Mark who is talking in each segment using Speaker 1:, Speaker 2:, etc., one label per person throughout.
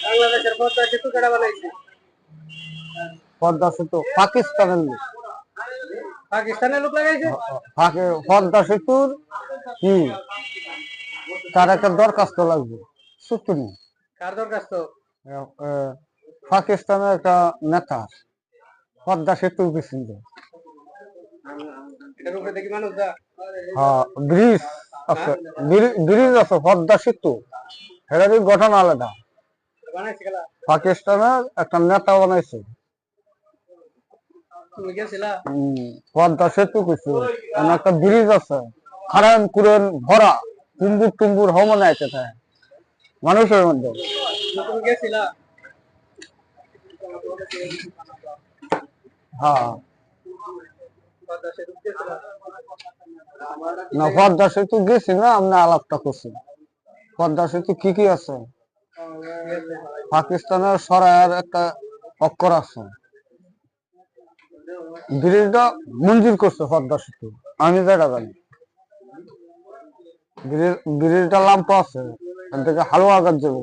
Speaker 1: বাংলাদেশের পদ্মা সেতু কেডা বানাইছে?
Speaker 2: পদ্মা সেতু পাকিস্তানের লোক।
Speaker 1: পাকিস্তানের লোক লাগাইছে?
Speaker 2: পদ্মা সেতুর কি তার একটা দরখাস্ত লাগবে সুতুনি।
Speaker 1: কার দরখাস্ত?
Speaker 2: পাকিস্তানের একটা নেতা পদ্মা সেতুর পিছনে।
Speaker 1: এটার উপরে দেখি মানুষ যা।
Speaker 2: হ্যাঁ, ব্রিজ আছে, ব্রিজ আছে পদ্মা সেতু। এটারই ঘটনা আলাদা।
Speaker 1: বানাইছে খেলা?
Speaker 2: পাকিস্তানের একটা নেতা বানাইছে।
Speaker 1: তুমি গেছিলা?
Speaker 2: পদ্মা সেতু কিছু একটা ব্রিজ আছে, খারান কুরেন ভরা, টুম্বুর টুম্বুর হমনে আছে মানুষের মধ্যে।
Speaker 1: তুমি গেছিলা?
Speaker 2: হ্যাঁ,
Speaker 1: পদ্মা সেতু গেছিলা?
Speaker 2: না পদ্মা সেতু গেছি না, আমরা আলাপটা করছি। পদ্মা সেতু কি কি আছে? পাকিস্তানের সরাইয়ের একটা অক্ষর আছে। ব্রিজটা মঞ্জুর করছে পদ্মা সেতু, আমি যেটা জানি। ব্রিজটা লাম্প আছে, এখান থেকে হালুয়া গাছ যাবে।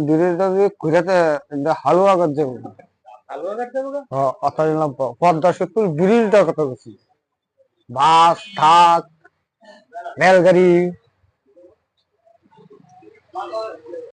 Speaker 2: ব্রিজটা দিয়ে ঘুরেতে হালুয়া গাছ যাবে। পদ্মা সেতুর ব্রিজটার কথা বলছি। বাস, ট্রাক, রেলগাড়ি